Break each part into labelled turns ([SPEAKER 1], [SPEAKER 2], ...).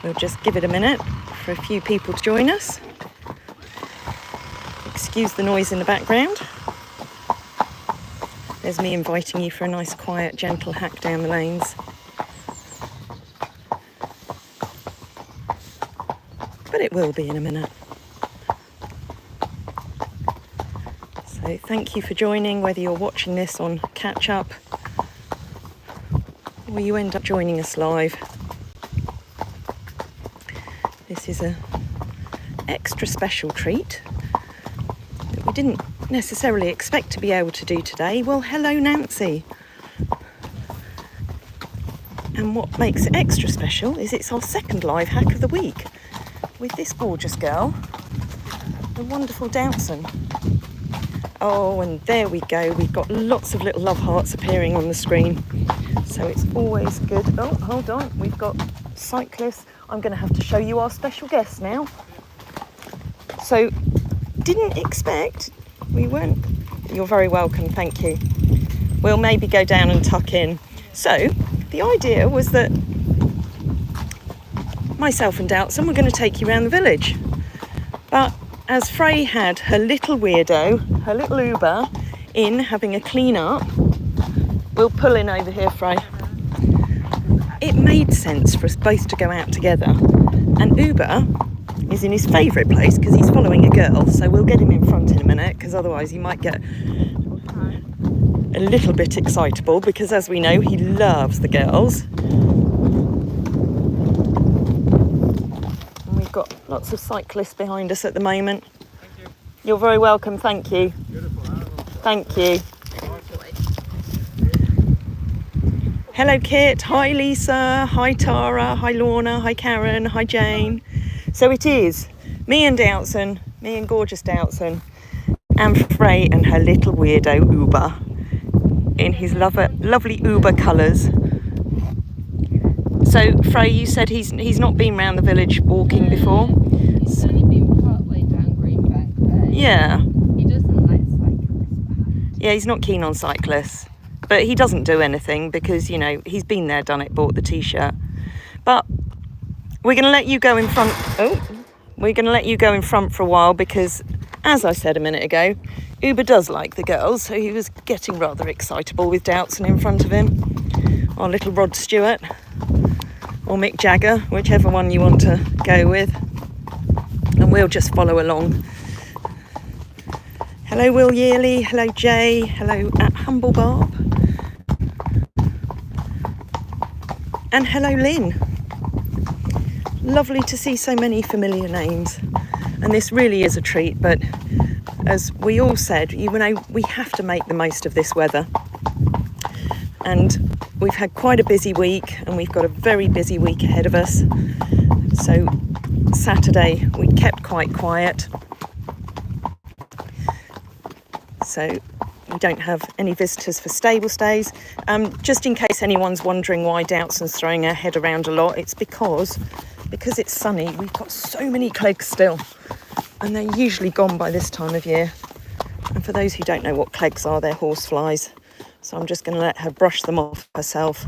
[SPEAKER 1] We'll just give it a minute for a few people to join us. Excuse the noise in the background. There's me inviting you for a nice, quiet, gentle hack down the lanes. But it will be in a minute. So thank you for joining, whether you're watching this on catch up or you end up joining us live. This is an extra special treat that we didn't necessarily expect to be able to do today. Well, hello Nancy. And what makes it extra special is it's our second live hack of the week with this gorgeous girl, the wonderful Doutzen. Oh, and there we go. We've got lots of little love hearts appearing on the screen. So it's always good. Oh, hold on. We've got cyclists. I'm going to have to show you our special guest now. So, didn't expect, we weren't. You're very welcome, thank you. We'll maybe go down and tuck in. So, the idea was that myself and Doutzen were going to take you around the village. But as Frey had her little weirdo, her little Uber, in having a clean up, we'll pull in over here, Frey. It made sense for us both to go out together. And Uber is in his favourite place because he's following a girl. So we'll get him in front in a minute because otherwise he might get a little bit excitable because, as we know, he loves the girls. And we've got lots of cyclists behind us at the moment.
[SPEAKER 2] Thank you.
[SPEAKER 1] You're very welcome, thank you.
[SPEAKER 2] Beautiful animals.
[SPEAKER 1] Thank you. Hello Kit, hi Lisa, hi Tara, hi Lorna, hi Karen, hi Jane. So it is me and Doutzen, me and gorgeous Doutzen, and Frey and her little weirdo Uber in his lovely Uber colours. So Frey, you said he's not been round the village walking before?
[SPEAKER 3] He's only been part way down Greenbank there.
[SPEAKER 1] Yeah.
[SPEAKER 3] He doesn't like cyclists.
[SPEAKER 1] Yeah, he's not keen on cyclists. But he doesn't do anything because, you know, he's been there, done it, bought the t-shirt. But we're going to let you go in front. Oh, we're going to let you go in front for a while because, as I said a minute ago, Uber does like the girls. So he was getting rather excitable with Doutzen in front of him. Our little Rod Stewart or Mick Jagger, whichever one you want to go with. And we'll just follow along. Hello Will Yearley, hello Jay, hello at Humble Barb. And hello Lynn. Lovely to see so many familiar names. And this really is a treat, but as we all said, you know, we have to make the most of this weather. And we've had quite a busy week and we've got a very busy week ahead of us. So Saturday we kept quite quiet. So we don't have any visitors for stable stays. Just in case anyone's wondering why Doutzen's throwing her head around a lot, it's because it's sunny. We've got so many clegs still, and they're usually gone by this time of year. And for those who don't know what clegs are, they're horseflies. So I'm just going to let her brush them off herself.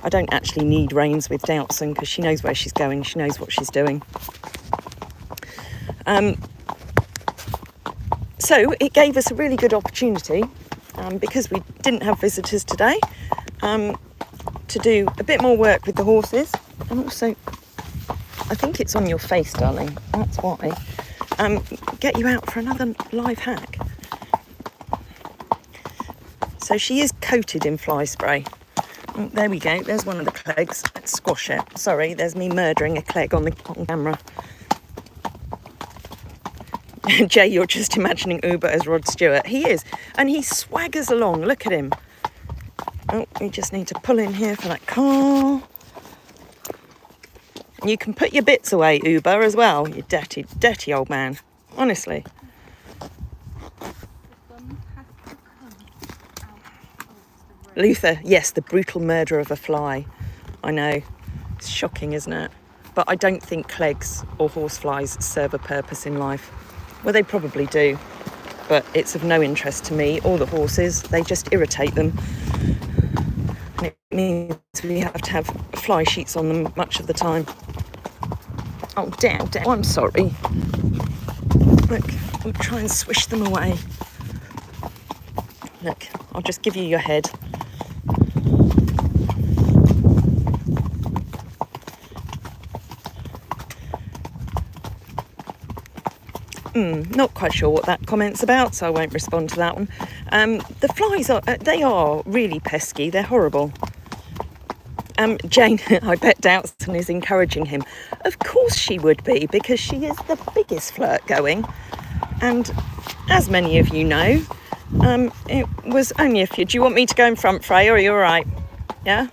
[SPEAKER 1] I don't actually need reins with Doutzen because she knows where she's going. She knows what she's doing. So it gave us a really good opportunity, because we didn't have visitors today, to do a bit more work with the horses. And also, I think it's on your face, darling, that's why, get you out for another live hack. So she is coated in fly spray. Oh, there we go, there's one of the clegs. Let's squash it. Sorry, there's me murdering a cleg on camera. Jay, you're just imagining Uber as Rod Stewart. He is. And he swaggers along. Look at him. Oh, we just need to pull in here for that car. You can put your bits away, Uber, as well. You dirty, dirty old man. Honestly. Luther, yes, the brutal murder of a fly. I know. It's shocking, isn't it? But I don't think clegs or horseflies serve a purpose in life. Well, they probably do, but it's of no interest to me or the horses. They just irritate them. And it means we have to have fly sheets on them much of the time. Oh, down. Oh, I'm sorry. Look, I'll try and swish them away. Look, I'll just give you your head. Not quite sure what that comment's about, so I won't respond to that one. The flies they are really pesky. They're horrible. Jane, I bet Doutzen is encouraging him. Of course she would be, because she is the biggest flirt going. And as many of you know, it was only a few. Do you want me to go in front, Freya, or are you all right? Yeah?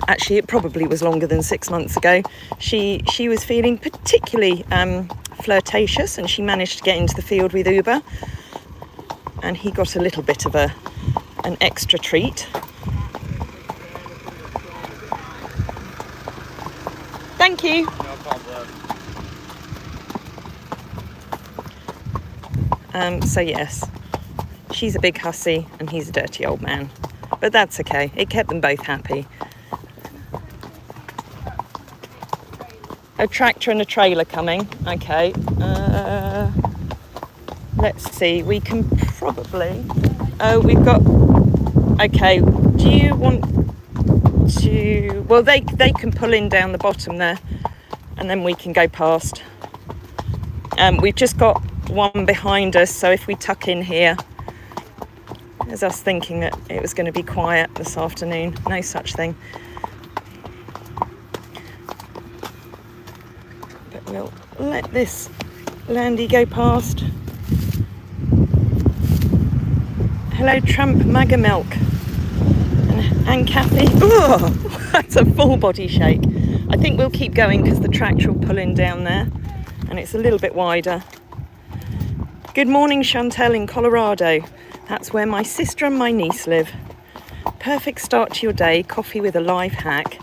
[SPEAKER 1] Actually, it probably was longer than 6 months ago. She was feeling particularly flirtatious, and she managed to get into the field with Uber. And he got a little bit of an extra treat. Thank you.
[SPEAKER 2] No problem.
[SPEAKER 1] So yes, she's a big hussy and he's a dirty old man. But that's okay. It kept them both happy. A tractor and a trailer coming. Okay. Let's see. We can probably... Oh, we've got... Okay. Do you want to... Well, they can pull in down the bottom there and then we can go past. We've just got one behind us, so if we tuck in here... There's us thinking that it was going to be quiet this afternoon. No such thing. But we'll let this Landy go past. Hello, Tramp Maga Milk. And Kathy. Oh, that's a full body shake. I think we'll keep going because the tractor will pull in down there and it's a little bit wider. Good morning, Chantel in Colorado. That's where my sister and my niece live. Perfect start to your day, coffee with a live hack.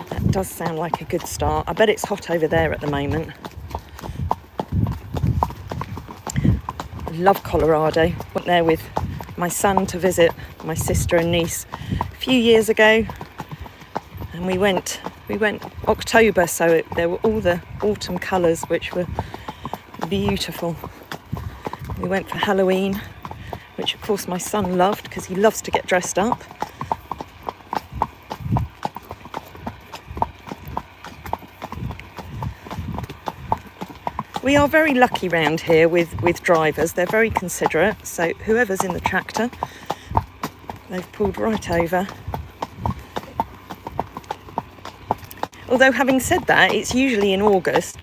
[SPEAKER 1] That does sound like a good start. I bet it's hot over there at the moment. I love Colorado. Went there with my son to visit my sister and niece a few years ago. And we went October, so there were all the autumn colours, which were beautiful. We went for Halloween, which of course my son loved because he loves to get dressed up. We are very lucky round here with drivers. They're very considerate, so whoever's in the tractor, they've pulled right over. Although having said that, it's usually in August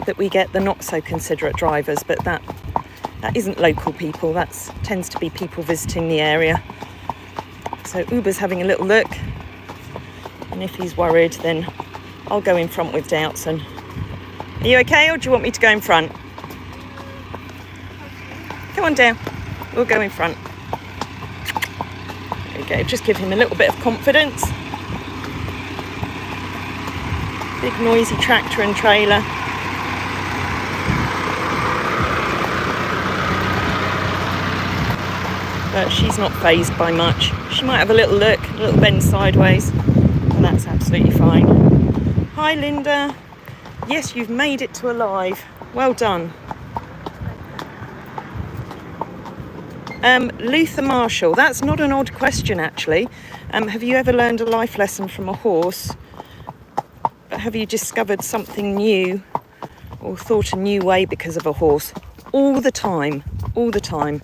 [SPEAKER 1] that we get the not so considerate drivers, but that isn't local people, that tends to be people visiting the area. So Uber's having a little look, and if he's worried, then I'll go in front with Doutzen. Are you okay, or do you want me to go in front? Come on down, we'll go in front. There we go, just give him a little bit of confidence. Big noisy tractor and trailer. But she's not fazed by much. She might have a little look, a little bend sideways, and that's absolutely fine. Hi, Linda. Yes, you've made it to alive. Well done. Luther Marshall, that's not an odd question, actually. Have you ever learned a life lesson from a horse? But have you discovered something new or thought a new way because of a horse? All the time, all the time.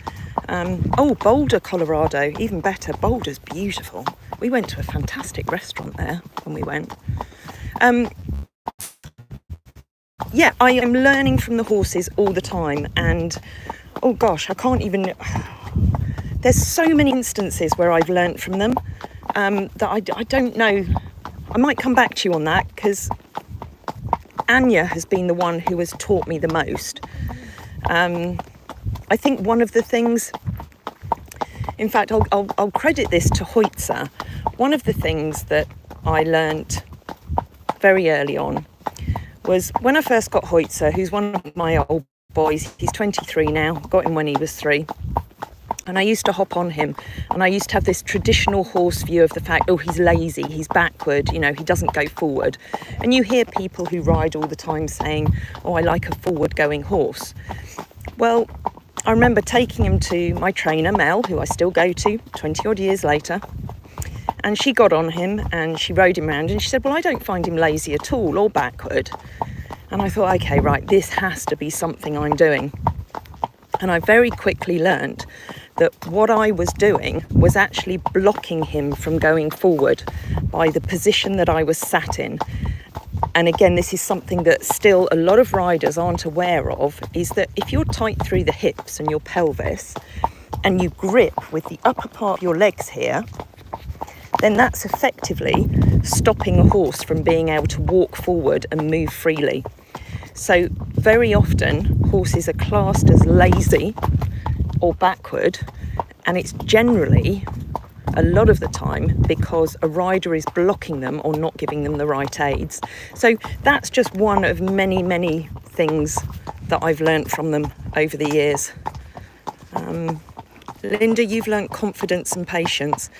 [SPEAKER 1] Oh, Boulder, Colorado, even better. Boulder's beautiful. We went to a fantastic restaurant there when we went. Yeah, I am learning from the horses all the time, and oh gosh, I can't even... There's so many instances where I've learnt from them that I don't know. I might come back to you on that, because Anya has been the one who has taught me the most. I think one of the things, in fact, I'll credit this to Hoitzer. One of the things that I learnt very early on was when I first got Hoitzer, who's one of my old boys. He's 23 now, got him when he was 3. And I used to hop on him, and I used to have this traditional horse view of the fact, oh, he's lazy, he's backward, you know, he doesn't go forward. And you hear people who ride all the time saying, oh, I like a forward going horse. Well, I remember taking him to my trainer, Mel, who I still go to 20 odd years later. And she got on him and she rode him around, and she said, well, I don't find him lazy at all or backward. And I thought, okay, right, this has to be something I'm doing. And I very quickly learned that what I was doing was actually blocking him from going forward by the position that I was sat in. And again, this is something that still a lot of riders aren't aware of, is that if you're tight through the hips and your pelvis and you grip with the upper part of your legs here, then that's effectively stopping a horse from being able to walk forward and move freely. So very often horses are classed as lazy or backward, and it's generally a lot of the time because a rider is blocking them or not giving them the right aids. So that's just one of many, many things that I've learnt from them over the years. Linda, you've learnt confidence and patience.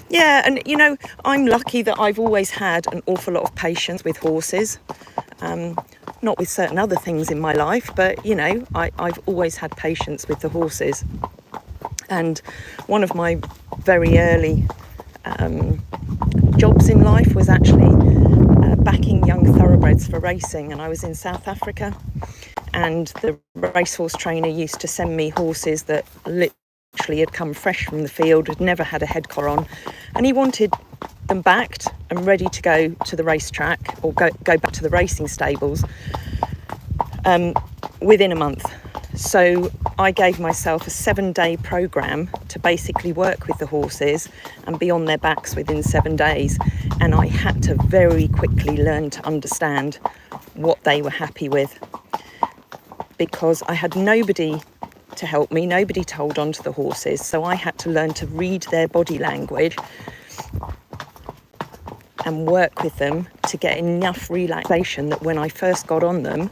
[SPEAKER 1] Yeah, and you know, I'm lucky that I've always had an awful lot of patience with horses. Not with certain other things in my life, but you know, I've always had patience with the horses. And one of my very early jobs in life was actually backing young thoroughbreds for racing, and I was in South Africa, and the racehorse trainer used to send me horses that literally had come fresh from the field, had never had a head collar on, and he wanted them backed and ready to go to the racetrack or go back to the racing stables within a month. So I gave myself a 7-day program to basically work with the horses and be on their backs within 7 days. And I had to very quickly learn to understand what they were happy with, because I had nobody to help me, nobody to hold on to the horses. So I had to learn to read their body language and work with them to get enough relaxation that when I first got on them,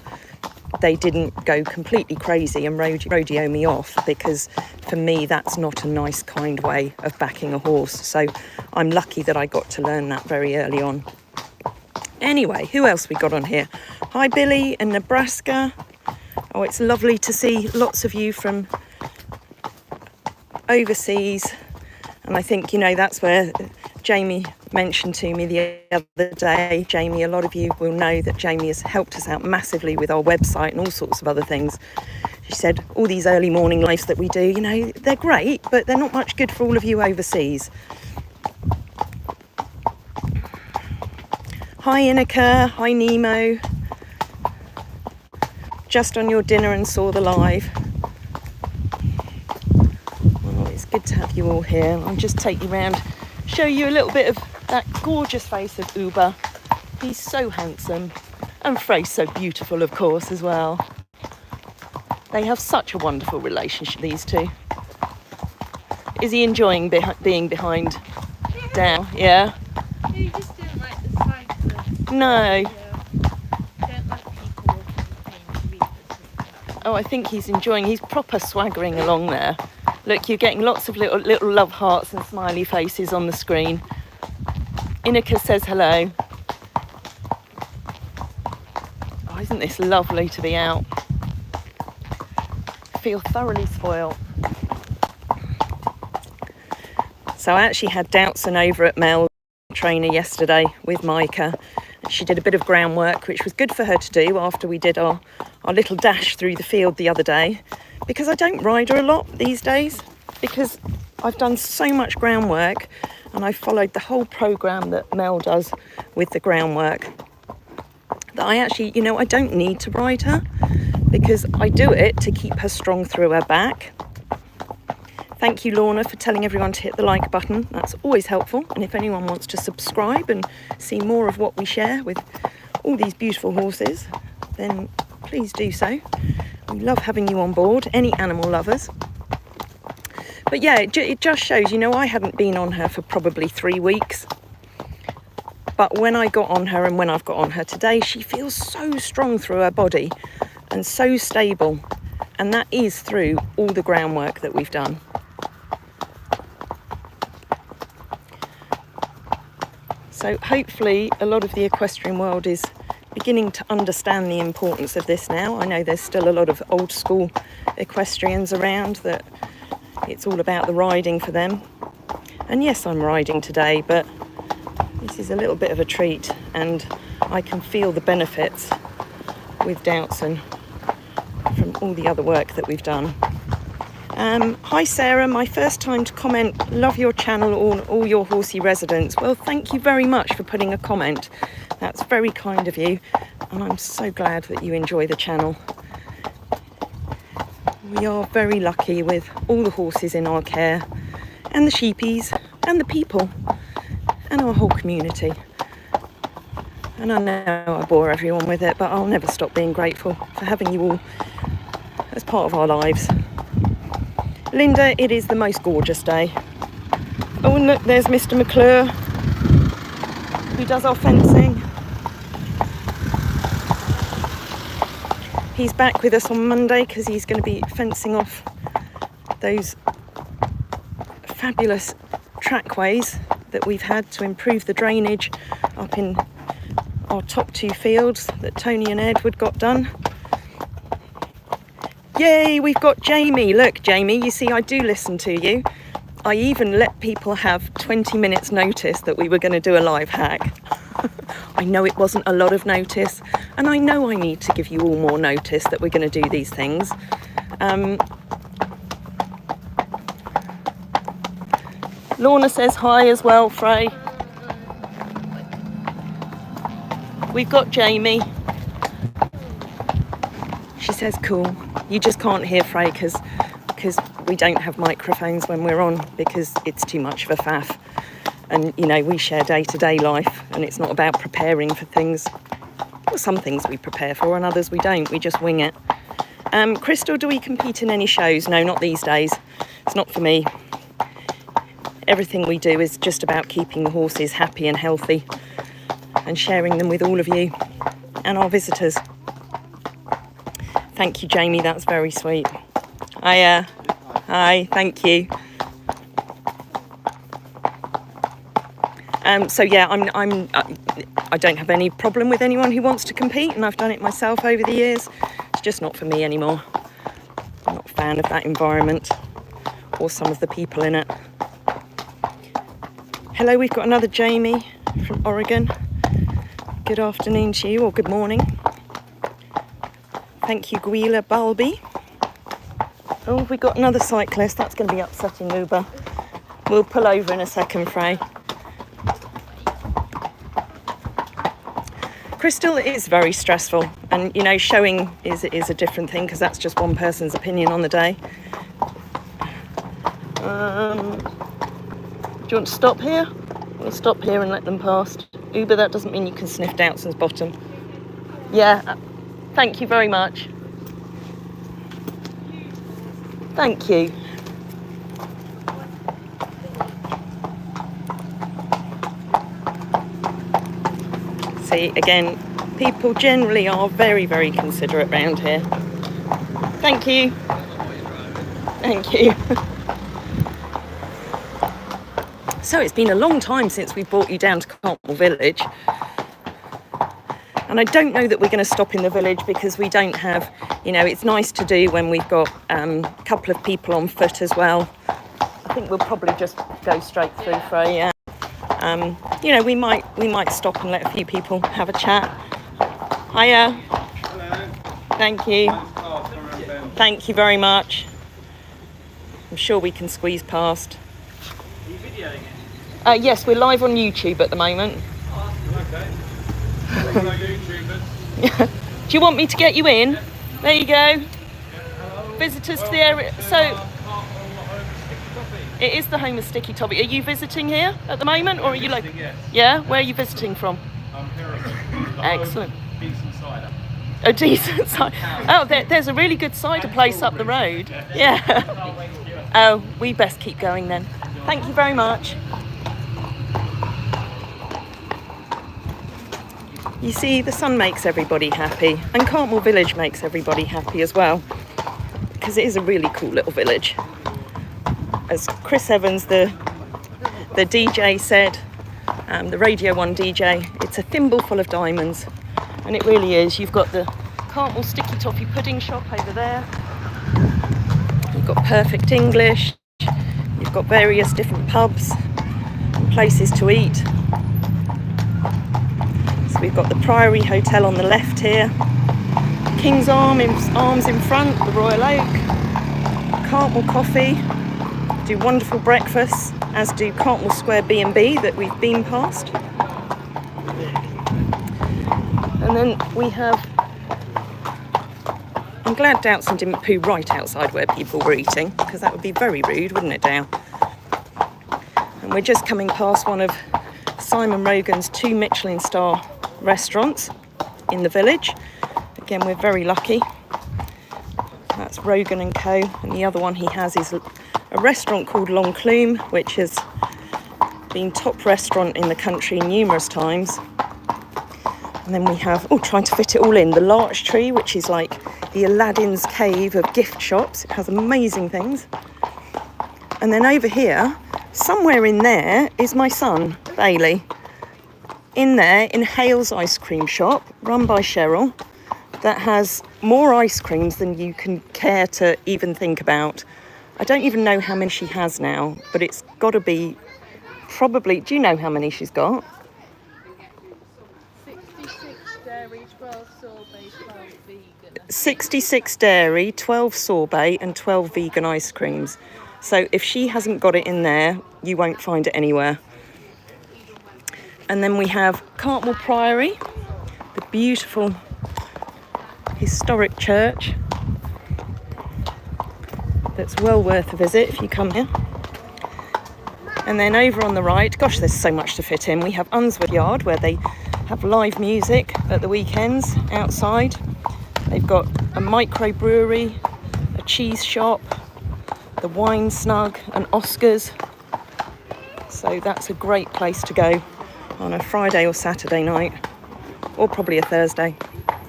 [SPEAKER 1] they didn't go completely crazy and rodeo me off, because for me that's not a nice, kind way of backing a horse. So I'm lucky that I got to learn that very early on. Anyway, who else we got on here? Hi Billy in Nebraska. Oh, it's lovely to see lots of you from overseas. And I think, you know, that's where Jamie mentioned to me the other day. Jamie, a lot of you will know that Jamie has helped us out massively with our website and all sorts of other things. She said all these early morning lives that we do, you know, they're great, but they're not much good for all of you overseas. Hi Inika, hi Nemo. Just on your dinner and saw the live. Well, it's good to have you all here. I'll just take you around, show you a little bit of that gorgeous face of Uber. He's so handsome, and Frey's so beautiful, of course, as well. They have such a wonderful relationship, these two. Is he enjoying being behind Down? Yeah?
[SPEAKER 3] He just didn't like the sight of it.
[SPEAKER 1] No.
[SPEAKER 3] Don't like people walking the pain.
[SPEAKER 1] Oh, I think he's enjoying. He's proper swaggering along there. Look, you're getting lots of little love hearts and smiley faces on the screen. Inika says hello. Oh, isn't this lovely to be out? I feel thoroughly spoiled. So I actually had Doutzen over at Mel trainer yesterday with Micah. She did a bit of groundwork, which was good for her to do after we did our little dash through the field the other day, because I don't ride her a lot these days, because I've done so much groundwork and I followed the whole program that Mel does with the groundwork, that I actually, you know, I don't need to ride her, because I do it to keep her strong through her back. Thank you, Lorna, for telling everyone to hit the like button. That's always helpful. And if anyone wants to subscribe and see more of what we share with all these beautiful horses, then please do so. We love having you on board, any animal lovers. But yeah, it just shows, you know, I hadn't been on her for probably 3 weeks. But when I got on her and when I've got on her today, she feels so strong through her body and so stable. And that is through all the groundwork that we've done. So hopefully a lot of the equestrian world is beginning to understand the importance of this now. I know there's still a lot of old school equestrians around that it's all about the riding for them. And yes, I'm riding today, but this is a little bit of a treat, and I can feel the benefits with Doutzen from all the other work that we've done. Hi Sarah, my first time to comment. Love your channel, all your horsey residents. Well, thank you very much for putting a comment. That's very kind of you, and I'm so glad that you enjoy the channel. We are very lucky with all the horses in our care, and the sheepies, and the people, and our whole community. And I know I bore everyone with it, but I'll never stop being grateful for having you all as part of our lives. Linda, it is the most gorgeous day. Oh, and look, there's Mr. McClure, who does our fencing. He's back with us on Monday because he's going to be fencing off those fabulous trackways that we've had to improve the drainage up in our top 2 fields that Tony and Edward got done. Yay, we've got Jamie. Look, Jamie, you see, I do listen to you. I even let people have 20 minutes notice that we were going to do a live hack. I know it wasn't a lot of notice, and I know I need to give you all more notice that we're going to do these things. Lorna says hi as well, Frey. We've got Jamie. She says cool. You just can't hear Frey because we don't have microphones when we're on, because it's too much of a faff. And, you know, we share day-to-day life, and it's not about preparing for things. Well, some things we prepare for and others we don't. We just wing it. Crystal, do we compete in any shows? No, not these days. It's not for me. Everything we do is just about keeping the horses happy and healthy and sharing them with all of you and our visitors. Thank you, Jamie. That's very sweet. Hi, thank you. So yeah, I don't have any problem with anyone who wants to compete, and I've done it myself over the years. It's just not for me anymore. I'm not a fan of that environment or some of the people in it. Hello, we've got another Jamie from Oregon. Good afternoon to you, or good morning. Thank you, Gwila Balby. Oh, we got another cyclist. That's going to be upsetting Uber. We'll pull over in a second, Frey. Crystal, it is very stressful, and you know, showing is a different thing because that's just one person's opinion on the day. Do you want to stop here? We'll stop here and let them past. Uber, that doesn't mean you can sniff Doutzen's bottom. Yeah, thank you very much. Thank you. See, again, people generally are very, very considerate around here. Thank you. Thank you. So it's been a long time since we brought you down to Cartmel village. And I don't know that we're going to stop in the village because we don't have, you know, it's nice to do when we've got a couple of people on foot as well. I think we'll probably just go straight through, Frey, yeah. You know, we might stop and let a few people have a chat. Hiya.
[SPEAKER 2] Hello.
[SPEAKER 1] Thank you. Thank you very much. I'm sure we can squeeze past.
[SPEAKER 2] Are you videoing it?
[SPEAKER 1] Yes, we're live on YouTube at the moment.
[SPEAKER 2] Oh, okay. Hello, YouTubers.
[SPEAKER 1] Do you want me to get you in? There you go. Visitors to the area. So it is the home of Sticky Toffee. Are you visiting here at the moment, or are you like?
[SPEAKER 2] Yes.
[SPEAKER 1] Yeah. Where are you visiting from?
[SPEAKER 2] I'm here.
[SPEAKER 1] Excellent.
[SPEAKER 2] Decent cider.
[SPEAKER 1] A decent cider. Oh, there's a really good cider place up the road. Yeah. Oh, we best keep going then. Thank you very much. You see, the sun makes everybody happy, and Cartmel village makes everybody happy as well, because it is a really cool little village. As Chris Evans, the DJ, said, the Radio 1 DJ. It's a thimble full of diamonds, and it really is. You've got the Cartmel Sticky Toffee Pudding shop over there. You've got Perfect English. You've got various different pubs and places to eat. So we've got the Priory Hotel on the left here. King's Arms in front, the Royal Oak. Cartmel Coffee do wonderful breakfasts, as do Cartmel Square B&B that we've been past. And then we have, I'm glad Doutzen didn't poo right outside where people were eating, because that would be very rude, wouldn't it, Dow? And we're just coming past one of Simon Rogan's 2 Michelin star restaurants in the village. Again, we're very lucky. That's Rogan and Co. And the other one he has is a restaurant called L'Enclume, which has been top restaurant in the country numerous times. And then we have, trying to fit it all in, the Larch Tree, which is like the Aladdin's cave of gift shops. It has amazing things. And then over here, somewhere in there, is my son, Bailey. In there, in Hale's ice cream shop, run by Cheryl, that has more ice creams than you can care to even think about. I don't even know how many she has now, but it's got to be probably, do you know how many she's got?
[SPEAKER 3] 66 dairy, 12 sorbet, 12 vegan.
[SPEAKER 1] 66 dairy, 12 sorbet and 12 vegan ice creams. So if she hasn't got it in there, you won't find it anywhere. And then we have Cartmel Priory, the beautiful historic church that's well worth a visit if you come here. And then over on the right, gosh, there's so much to fit in. We have Unsworth Yard, where they have live music at the weekends outside. They've got a microbrewery, a cheese shop, the Wine Snug and Oscars. So that's a great place to go on a Friday or Saturday night, or probably a Thursday.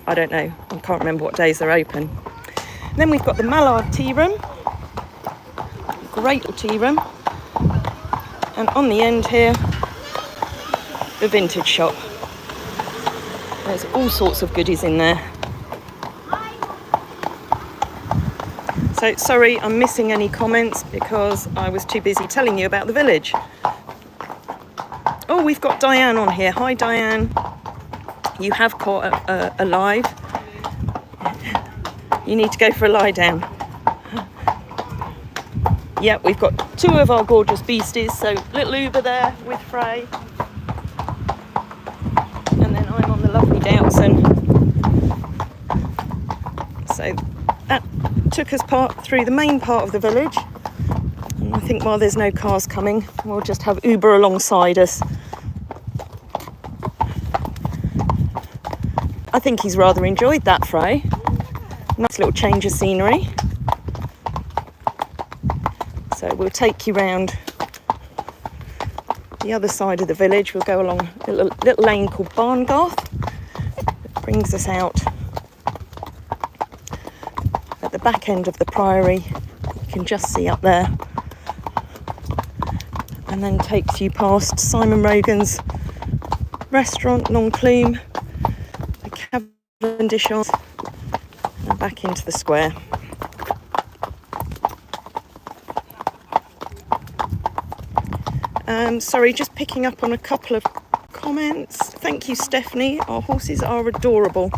[SPEAKER 1] I don't know, I can't remember what days they're open. And then we've got the Mallard Tea Room, great little tea room. And on the end here, the vintage shop. There's all sorts of goodies in there. So sorry, I'm missing any comments because I was too busy telling you about the village. Oh, we've got Diane on here. Hi, Diane. You have caught a live. You need to go for a lie down. Yeah, we've got 2 of our gorgeous beasties. So little Uber there with Frey. And then I'm on the lovely Doutzen. So that took us through the main part of the village. And I think while there's no cars coming, we'll just have Uber alongside us. I think he's rather enjoyed that, Frey. Nice little change of scenery. So we'll take you round the other side of the village. We'll go along a little lane called Barngarth. It brings us out at the back end of the Priory. You can just see up there. And then takes you past Simon Rogan's restaurant, L'Enclume, the Cavendish Arms, and back into the square. Sorry, just picking up on a couple of comments. Thank you, Stephanie. Our horses are adorable.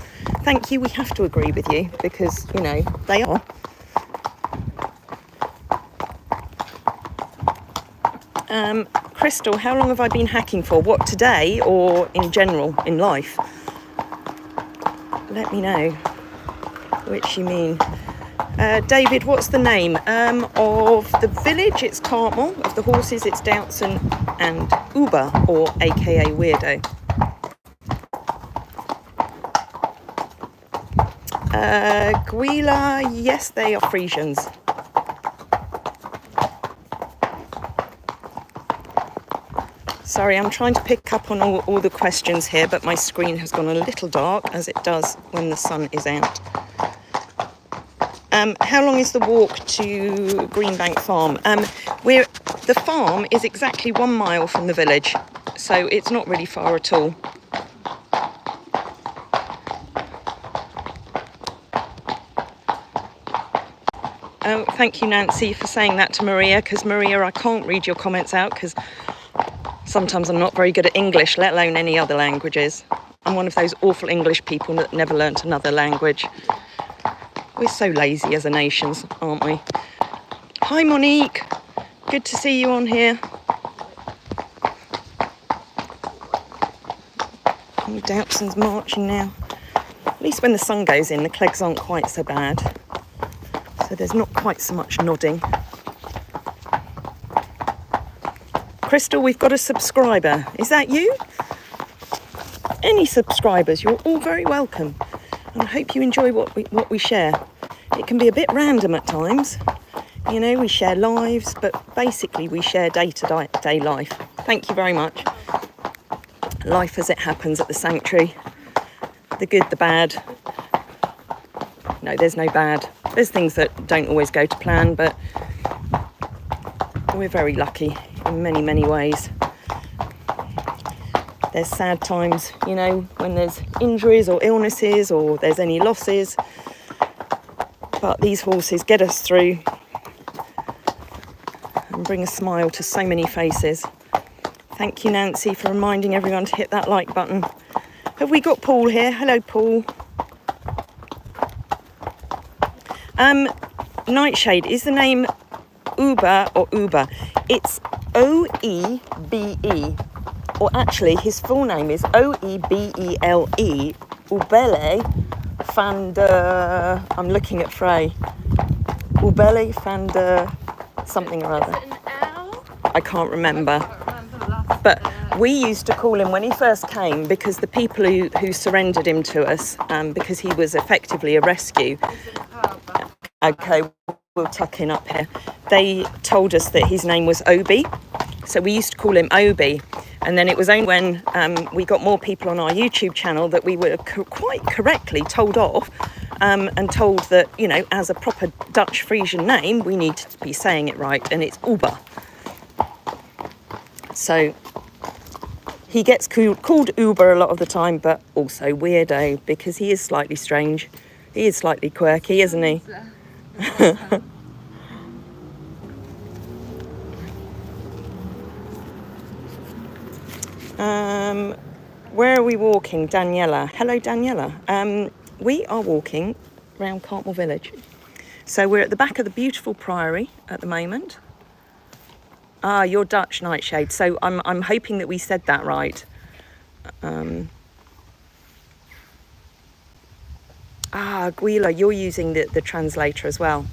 [SPEAKER 1] Thank you. We have to agree with you because, you know, they are. Crystal, how long have I been hacking for? What, today or in general, in life? Let me know which you mean. David, what's the name of the village? It's Cartmel. Of the horses, it's Doutzen and Uber, or aka Weirdo. Guila, yes, they are Friesians. Sorry, I'm trying to pick up on all the questions here, but my screen has gone a little dark, as it does when the sun is out. How long is the walk to Greenbank Farm? The farm is exactly 1 mile from the village. so it's not really far at all. Oh, thank you, Nancy, for saying that to Maria, because Maria, I can't read your comments out because sometimes I'm not very good at English, let alone any other languages. I'm one of those awful English people that never learnt another language. We're so lazy as a nation, aren't we? Hi, Monique. Good to see you on here. Oh, Doutzen's marching now. At least when the sun goes in, the clegs aren't quite so bad. So there's not quite so much nodding. Crystal, we've got a subscriber. Is that you? Any subscribers, you're all very welcome. And I hope you enjoy what we share. It can be a bit random at times. You know, we share lives, but basically we share day-to-day life. Thank you very much. Life as it happens at the sanctuary. The good, the bad. No, there's no bad. There's things that don't always go to plan, but we're very lucky in many, many ways. There's sad times, you know, when there's injuries or illnesses or there's any losses. But these horses get us through and bring a smile to so many faces. Thank you, Nancy, for reminding everyone to hit that like button. Have we got Paul here? Hello, Paul. Nightshade, is the name Uber or Uber? It's O-E-B-E. Or actually, his full name is O-E-B-E-L-E, Ubele van der... I'm looking at Frey. Ubele van der... something or other.
[SPEAKER 3] Is it an L?
[SPEAKER 1] I can't remember.
[SPEAKER 3] I can't remember the last
[SPEAKER 1] But we used to call him, when he first came, because the people who surrendered him to us, because he was effectively a rescue. Okay, we'll tuck in up here. They told us that his name was Obi, so we used to call him Obi. And then it was only when we got more people on our YouTube channel that we were quite correctly told off and told that, you know, as a proper Dutch Friesian name, we need to be saying it right, and it's Uber. So he gets called Uber a lot of the time, but also Weirdo, because he is slightly strange. He is slightly quirky, isn't he? Where are we walking? Daniela. Hello, Daniela. We are walking around Cartmel village. So we're at the back of the beautiful priory at the moment. Ah, you're Dutch, Nightshade. So I'm hoping that we said that right. Guila, you're using the translator as well.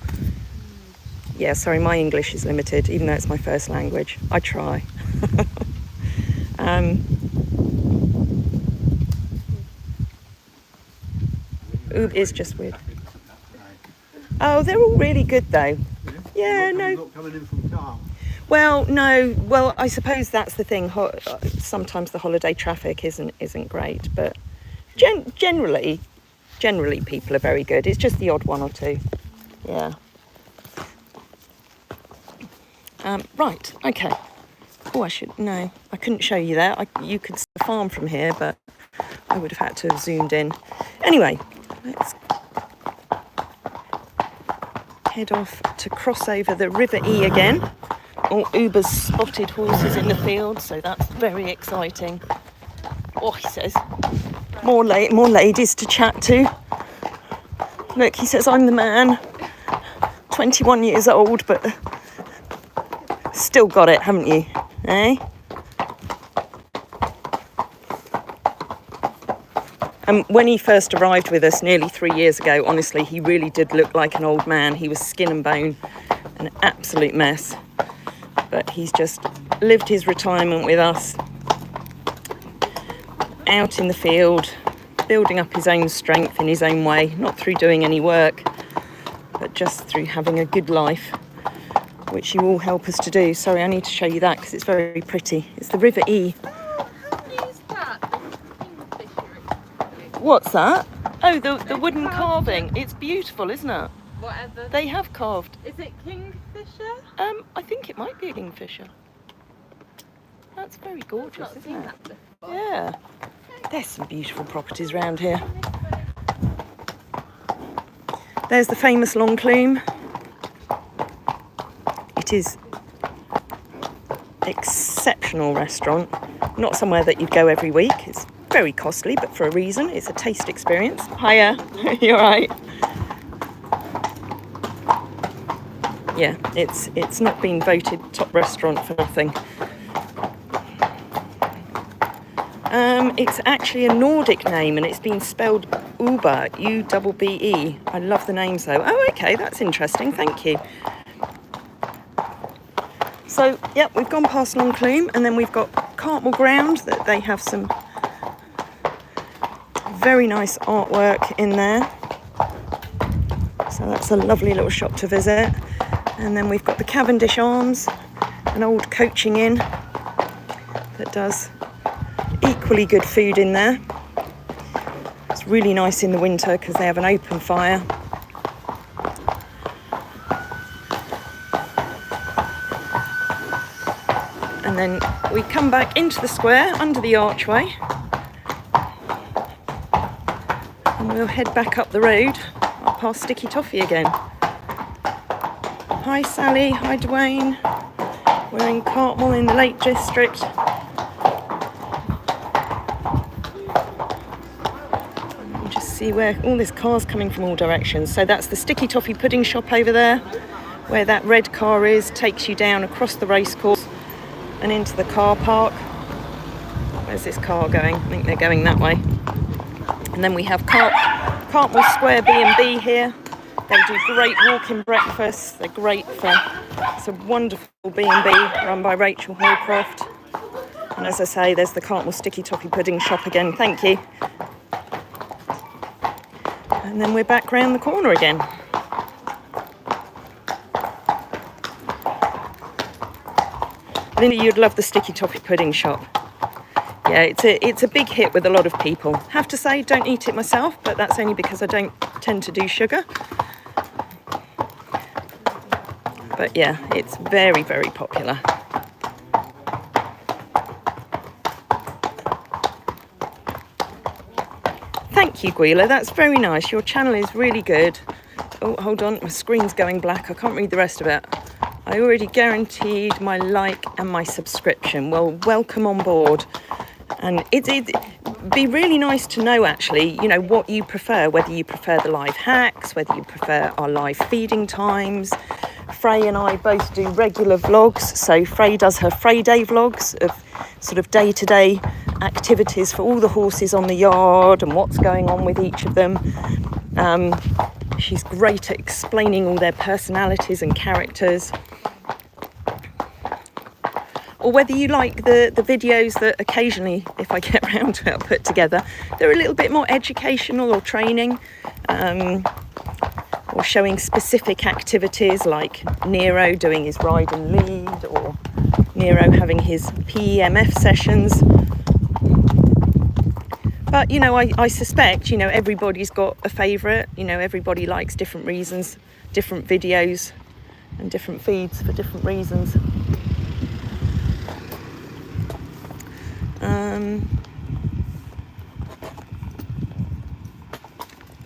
[SPEAKER 1] Yeah, sorry, my English is limited, even though it's my first language. I try. Oob is just weird. Oh, they're all really good though. Yeah, no. Well, no. Well, I suppose that's the thing. Sometimes the holiday traffic isn't great, but generally people are very good. It's just the odd one or two. Yeah. Right. Okay. Oh, I couldn't show you that. You could see the farm from here, but I would have had to have zoomed in. Anyway, let's head off to cross over the River E again. All Uber's spotted horses in the field, so that's very exciting. Oh, he says, more ladies to chat to. Look, he says, I'm the man. 21 years old, but still got it, haven't you? Eh? When he first arrived with us nearly 3 years ago, honestly, he really did look like an old man. He was skin and bone, an absolute mess. But he's just lived his retirement with us, out in the field, building up his own strength in his own way, not through doing any work, but just through having a good life, which you all help us to do. Sorry, I need to show you that because it's very pretty. It's the River E. What's that? Oh, the wooden carving. It's beautiful, isn't it?
[SPEAKER 3] Whatever.
[SPEAKER 1] They have carved.
[SPEAKER 3] Is it kingfisher?
[SPEAKER 1] I think it might be a kingfisher. That's very gorgeous,
[SPEAKER 3] Not
[SPEAKER 1] isn't
[SPEAKER 3] seen
[SPEAKER 1] it?
[SPEAKER 3] that before.
[SPEAKER 1] Yeah. There's some beautiful properties around here. There's the famous Long Clume. It is exceptional restaurant. Not somewhere that you'd go every week. It's very costly, but for a reason. It's a taste experience. Hiya, you're right. Yeah, it's not been voted top restaurant for nothing. It's actually a Nordic name and it's been spelled Uber, U-B-B-E. I love the names though. Oh, okay, that's interesting. Thank you. So, yep, we've gone past Long Clume and then we've got Cartmel Ground that they have some very nice artwork in there. So that's a lovely little shop to visit. And then we've got the Cavendish Arms, an old coaching inn that does equally good food in there. It's really nice in the winter because they have an open fire. And then we come back into the square under the archway and we'll head back up the road up past Sticky Toffee again. Hi Sally, hi Dwayne. We're in Cartmel in the Lake District. You just see where all this car's coming from all directions. So that's the Sticky Toffee pudding shop over there, where that red car is, takes you down across the racecourse and into the car park. Where's this car going? I think they're going that way. And then we have Cartmel Square B&B here. They do great walk-in breakfasts. They're great for, it's a wonderful B&B run by Rachel Holcroft. And as I say, there's the Cartmel Sticky Toffee pudding shop again. Thank you. And then we're back round the corner again. Linda, you'd love the Sticky Toffee pudding shop. Yeah, it's a big hit with a lot of people. Have to say, don't eat it myself, but that's only because I don't tend to do sugar. But yeah, it's very, very popular. Thank you, Gwila. That's very nice. Your channel is really good. Oh, hold on. My screen's going black. I can't read the rest of it. I already guaranteed my like and my subscription. Well, welcome on board. And it'd be really nice to know, actually, you know, what you prefer, whether you prefer the live hacks, whether you prefer our live feeding times. Frey and I both do regular vlogs. So Frey does her Frey Day vlogs of sort of day-to-day activities for all the horses on the yard and what's going on with each of them. She's great at explaining all their personalities and characters. Or whether you like the videos that occasionally, if I get around to it, I'll put together. They're a little bit more educational or training, or showing specific activities like Nero doing his ride and lead, or Nero having his PEMF sessions. But, you know, I suspect, you know, everybody's got a favourite. You know, everybody likes different reasons, different videos and different feeds for different reasons.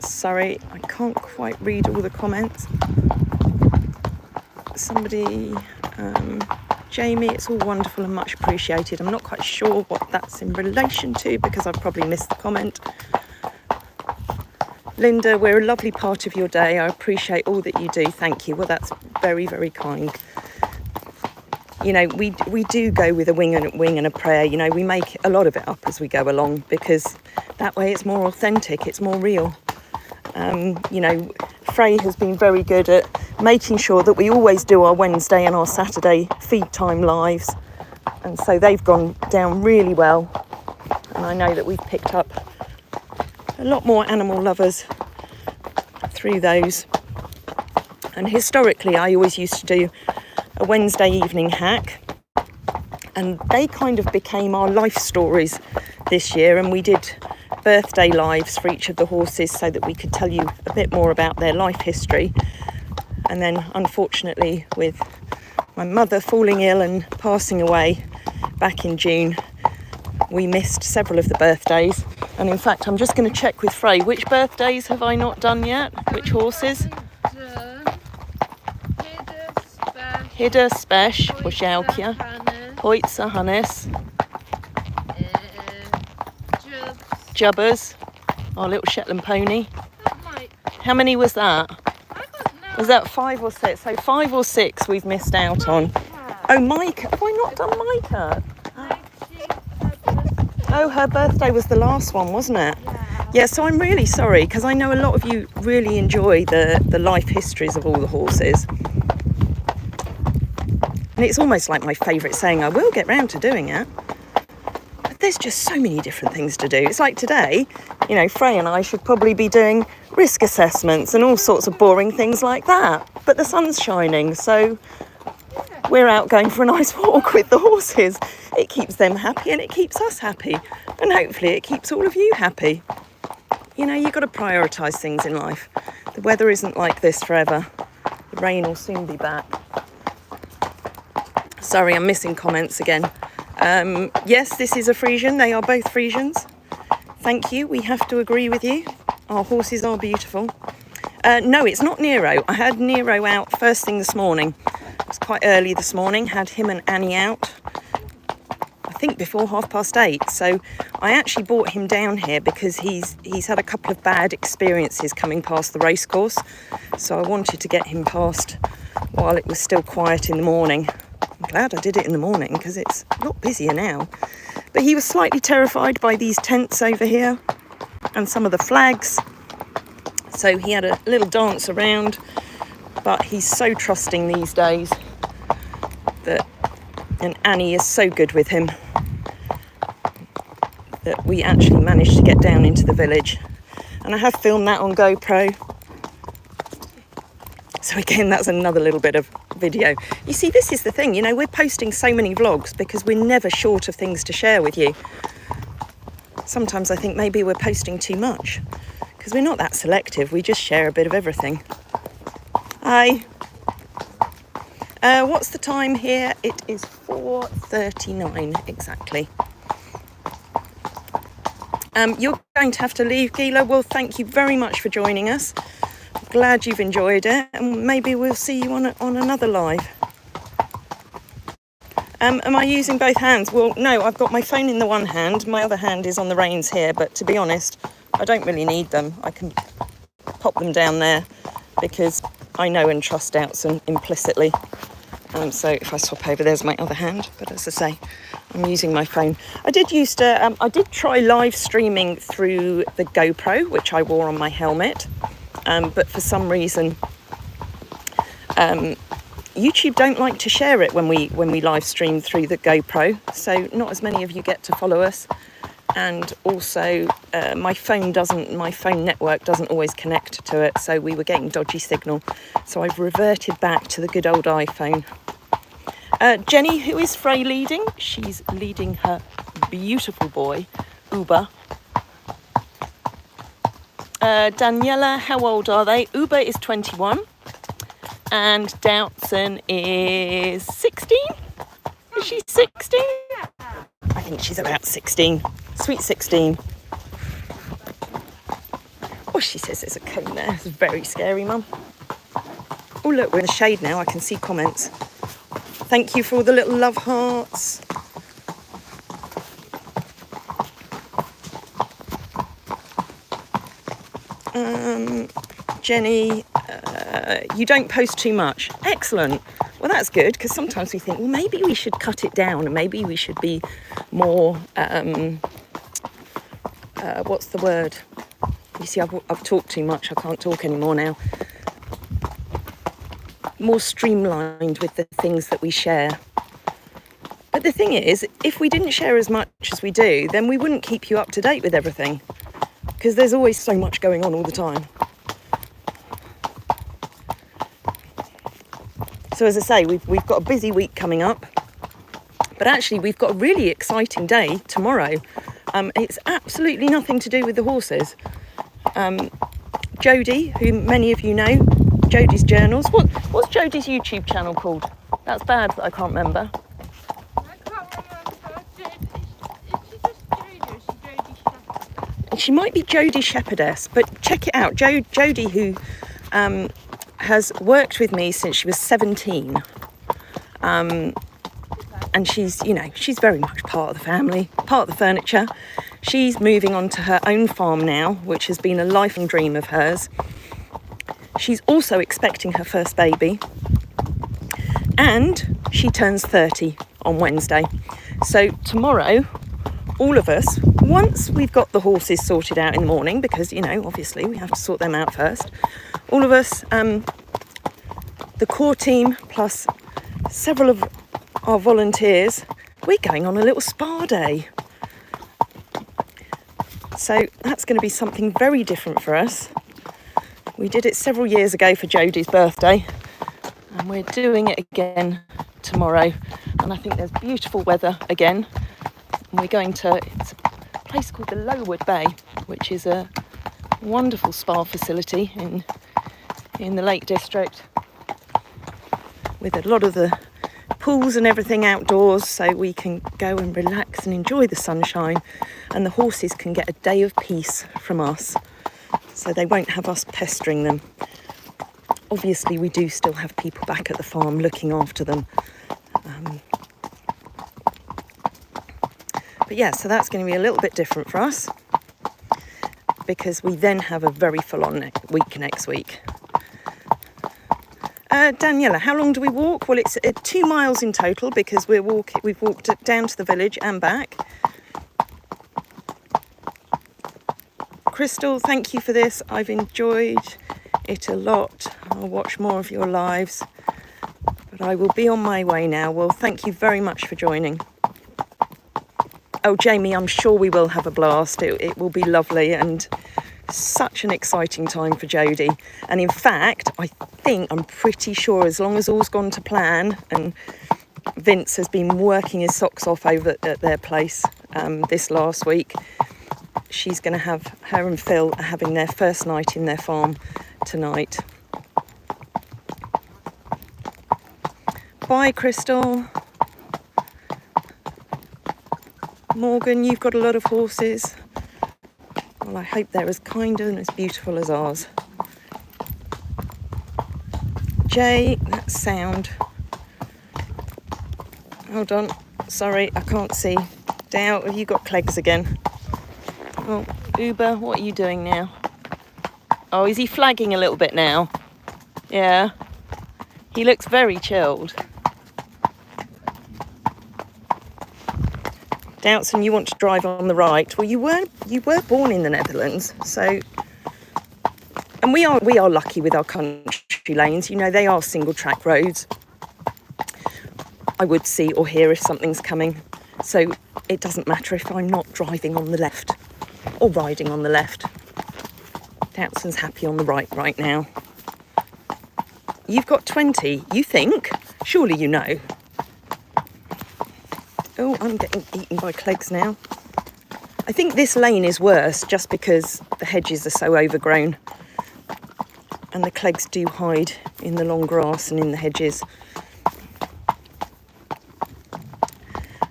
[SPEAKER 1] Sorry, I can't quite read all the comments. Somebody, Jamie, it's all wonderful and much appreciated. I'm not quite sure what that's in relation to because I've probably missed the comment. Linda, we're a lovely part of your day. I appreciate all that you do. Thank you. Well, that's very, very kind. You know, we do go with a wing and a prayer. You know, we make a lot of it up as we go along because that way it's more authentic, it's more real. You know, Frey has been very good at making sure that we always do our Wednesday and our Saturday feed time lives. And so they've gone down really well. And I know that we've picked up a lot more animal lovers through those. And historically, I always used to do a Wednesday evening hack. And they kind of became our life stories this year. And we did birthday lives for each of the horses so that we could tell you a bit more about their life history. And then unfortunately, with my mother falling ill and passing away, back in June, we missed several of the birthdays. And in fact, I'm just going to check with Frey. Which birthdays have I not done yet? Which horses? Hidde Spesh, Wasiałkia, Hoitza Hannes, Jubbers, our little Shetland pony. How many was that? Was that 5 or 6? So 5 or 6 we've missed out on. Oh, Micah. Have I not done Micah? Oh, her birthday was the last one, wasn't it? Yeah, so I'm really sorry, because I know a lot of you really enjoy the life histories of all the horses. And it's almost like my favourite saying, I will get round to doing it. But there's just so many different things to do. It's like today, you know, Frey and I should probably be doing risk assessments and all sorts of boring things like that. But the sun's shining, so we're out going for a nice walk with the horses. It keeps them happy and it keeps us happy. And hopefully it keeps all of you happy. You know, you've got to prioritise things in life. The weather isn't like this forever. The rain will soon be back. Sorry, I'm missing comments again. Yes, this is a Friesian. They are both Friesians. Thank you. We have to agree with you. Our horses are beautiful. No, it's not Nero. I had Nero out first thing this morning. It was quite early this morning. Had him and Annie out, I think before 8:30. So I actually brought him down here because he's had a couple of bad experiences coming past the racecourse. So I wanted to get him past while it was still quiet in the morning. I'm glad I did it in the morning because it's a lot busier now. But he was slightly terrified by these tents over here and some of the flags. So he had a little dance around, but he's so trusting these days and Annie is so good with him that we actually managed to get down into the village. And I have filmed that on GoPro. So again, that's another little bit of video. You see, this is the thing, you know, we're posting so many vlogs because we're never short of things to share with you. Sometimes I think maybe we're posting too much because we're not that selective. We just share a bit of everything. Hi. What's the time here? It is 4:39 exactly. You're going to have to leave, Gila. Well, thank you very much for joining us. Glad you've enjoyed it, and maybe we'll see you on another live. Am I using both hands? Well, no, I've got my phone in the one hand. My other hand is on the reins here, but to be honest, I don't really need them. I can pop them down there because I know and trust Doutzen implicitly. So if I swap over, there's my other hand. But as I say, I'm using my phone. I did try live streaming through the GoPro, which I wore on my helmet. But for some reason, YouTube don't like to share it when we live stream through the GoPro. So not as many of you get to follow us. And also my phone network doesn't always connect to it, so we were getting dodgy signal. So I've reverted back to the good old iPhone. Jenny, who is Frey leading? She's leading her beautiful boy, Uber. Daniela, how old are they? Uber is 21 and Doutzen is 16. Is she 16? I think she's about 16. Sweet 16. Oh, she says there's a cone there. It's very scary, Mum. Oh, look, we're in the shade now. I can see comments. Thank you for all the little love hearts. Jenny, you don't post too much. Excellent. Well, that's good, because sometimes we think, well, maybe we should cut it down and maybe we should be more, what's the word? You see, I've talked too much. I can't talk anymore now. More streamlined with the things that we share. But the thing is, if we didn't share as much as we do, then we wouldn't keep you up to date with everything, because there's always so much going on all the time. So as I say, we've got a busy week coming up, but actually we've got a really exciting day tomorrow. It's absolutely nothing to do with the horses. Jodie, who many of you know, Jodie's Journals. What's Jodie's YouTube channel called? That's bad that I can't remember.
[SPEAKER 3] I can't remember.
[SPEAKER 1] She might be Jodie Shepherdess, but check it out. Jodie, who has worked with me since she was 17. And she's, you know, she's very much part of the family, part of the furniture. She's moving on to her own farm now, which has been a lifelong dream of hers. She's also expecting her first baby. And she turns 30 on Wednesday. So tomorrow, all of us, once we've got the horses sorted out in the morning, because, you know, obviously we have to sort them out first, all of us, the core team plus several of our volunteers, we're going on a little spa day. So that's going to be something very different for us. We did it several years ago for Jodie's birthday, and we're doing it again tomorrow. And I think there's beautiful weather again. And we're going to, it's a place called the Lowood Bay, which is a wonderful spa facility in the Lake District, with a lot of the pools and everything outdoors, so we can go and relax and enjoy the sunshine, and the horses can get a day of peace from us, so they won't have us pestering them. Obviously we do still have people back at the farm looking after them, but yeah, so that's going to be a little bit different for us, because we then have a very full-on week next week. Daniela, how long do we walk? Well, it's 2 miles in total, because we've walked down to the village and back. Crystal, thank you for this. I've enjoyed it a lot. I'll watch more of your lives, but I will be on my way now. Well, thank you very much for joining. Oh, Jamie, I'm sure we will have a blast. It will be lovely, and such an exciting time for Jodie. And in fact, I'm pretty sure, as long as all's gone to plan, and Vince has been working his socks off over at their place this last week, she's going to have, her and Phil are having their first night in their farm tonight. Bye, Crystal. Morgan, you've got a lot of horses. Well, I hope they're as kind and as beautiful as ours. Jay, that sound. Hold on. Sorry, I can't see. Dow, have you got Clegs again? Oh, Uber, what are you doing now? Oh, is he flagging a little bit now? Yeah. He looks very chilled. Doutzen, you want to drive on the right. Well, you were born in the Netherlands, so, and we are lucky with our country lanes. You know, they are single track roads. I would see or hear if something's coming, so it doesn't matter if I'm not driving on the left or riding on the left. Doutzen's happy on the right now. You've got 20, you think? Surely you know. Oh, I'm getting eaten by Clegs now. I think this lane is worse just because the hedges are so overgrown, and the Clegs do hide in the long grass and in the hedges.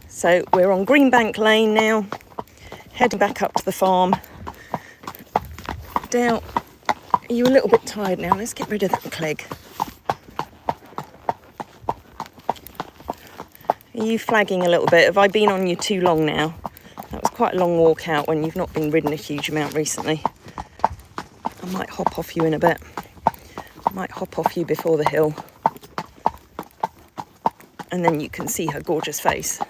[SPEAKER 1] So we're on Greenbank Lane now, heading back up to the farm. Dow, are you a little bit tired now? Let's get rid of that Clegg. Are you flagging a little bit? Have I been on you too long now? That was quite a long walk out when you've not been ridden a huge amount recently. I might hop off you in a bit. I might hop off you before the hill. And then you can see her gorgeous face.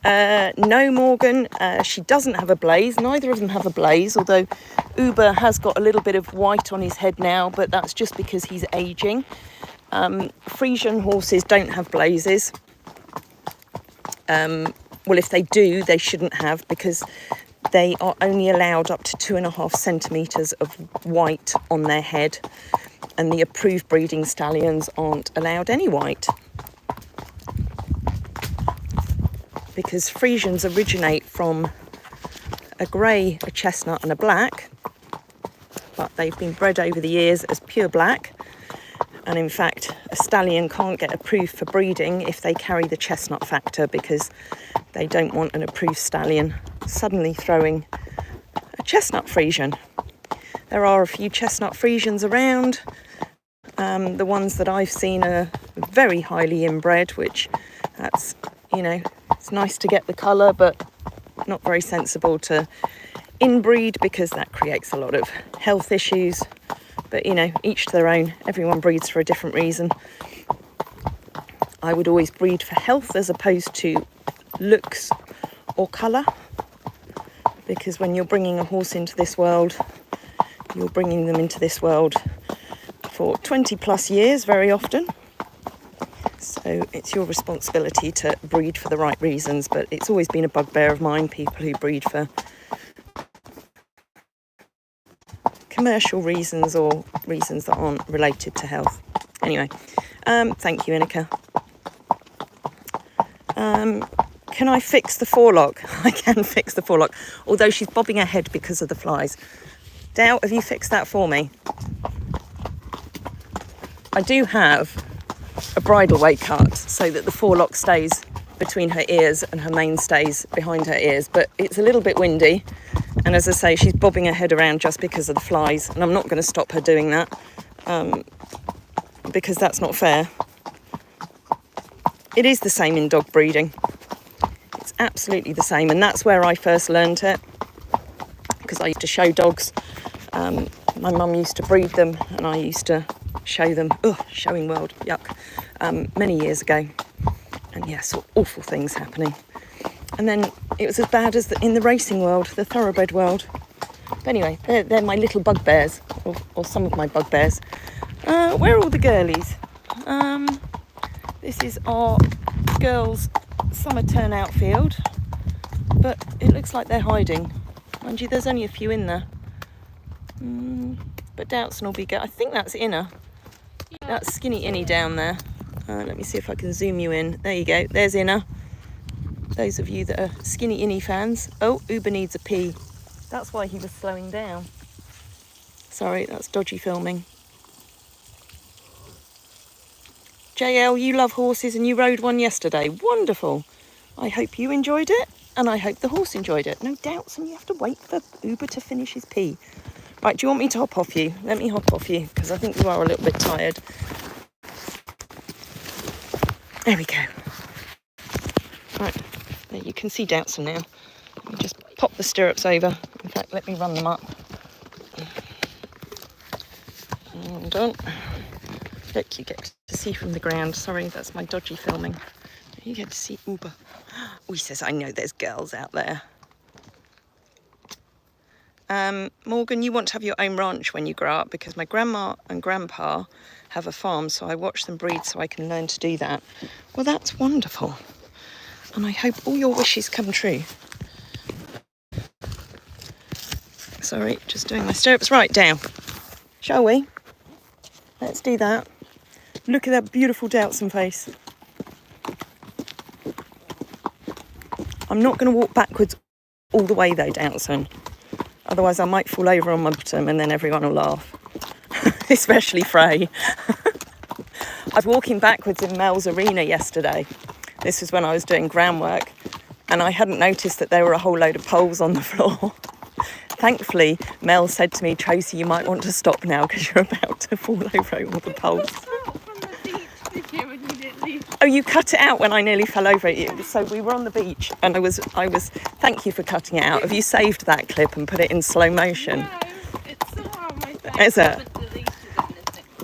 [SPEAKER 1] No, Morgan, she doesn't have a blaze. Neither of them have a blaze, although Uber has got a little bit of white on his head now, but that's just because he's aging. Friesian horses don't have blazes. Well, if they do, they shouldn't have, because they are only allowed up to 2.5 centimetres of white on their head, and the approved breeding stallions aren't allowed any white, because Friesians originate from a grey, a chestnut and a black, but they've been bred over the years as pure black. And in fact, a stallion can't get approved for breeding if they carry the chestnut factor, because they don't want an approved stallion suddenly throwing chestnut Friesian. There are a few chestnut Friesians around. The ones that I've seen are very highly inbred, which that's, you know, it's nice to get the colour, but not very sensible to inbreed because that creates a lot of health issues. But, you know, each to their own. Everyone breeds for a different reason. I would always breed for health as opposed to looks or colour, because when you're bringing a horse into this world, you're bringing them into this world for 20 plus years very often. So it's your responsibility to breed for the right reasons, but it's always been a bugbear of mine, people who breed for commercial reasons or reasons that aren't related to health. Anyway, thank you, Inika. Can I fix the forelock? I can fix the forelock, although she's bobbing her head because of the flies. Dow, have you fixed that for me? I do have a bridle weight cut so that the forelock stays between her ears and her mane stays behind her ears, but it's a little bit windy, and as I say, she's bobbing her head around just because of the flies, and I'm not going to stop her doing that because that's not fair. It is the same in dog breeding. It's absolutely the same, and that's where I first learned it, because I used to show dogs. My mum used to breed them and I used to show them. Showing world, yuck, many years ago. And yeah, saw awful things happening. And then it was as bad as in the racing world, the thoroughbred world. But anyway, they're my little bugbears, or some of my bugbears. Where are all the girlies? This is our girls' summer turnout field, but it looks like they're hiding. Mind you, there's only a few in there. But Doutzen will be good. I think that's Inna. Yeah. That's skinny Innie down there. Let me see if I can zoom you in. There you go. There's Inna. Those of you that are skinny Innie fans. Oh, Uber needs a pee. That's why he was slowing down. Sorry, that's dodgy filming. JL, you love horses and you rode one yesterday. Wonderful. I hope you enjoyed it, and I hope the horse enjoyed it. No doubts, and you have to wait for Uber to finish his pee. Right, do you want me to hop off you? Let me hop off you, because I think you are a little bit tired. There we go. Right, there you can see Doutzen now. Let me just pop the stirrups over. In fact, let me run them up. Hold on. Look, you get to see from the ground. Sorry, that's my dodgy filming. You get to see Uber. Oh, he says, I know there's girls out there. Morgan, you want to have your own ranch when you grow up, because my grandma and grandpa have a farm, so I watch them breed so I can learn to do that. Well, that's wonderful. And I hope all your wishes come true. Sorry, just doing my stirrups. Right, down. Shall we? Let's do that. Look at that beautiful Doutzen face. I'm not going to walk backwards all the way though, Doutzen. Otherwise I might fall over on my bottom and then everyone will laugh. Especially Frey. I was walking backwards in Mel's arena yesterday. This was when I was doing groundwork, and I hadn't noticed that there were a whole load of poles on the floor. Thankfully, Mel said to me, Tracy, you might want to stop now because you're about to fall over all the poles. Oh, you cut it out when I nearly fell over it. So we were on the beach, and I was. Thank you for cutting it out. Have you saved that clip and put it in slow motion?
[SPEAKER 3] No, it's still on my phone.
[SPEAKER 1] Is it?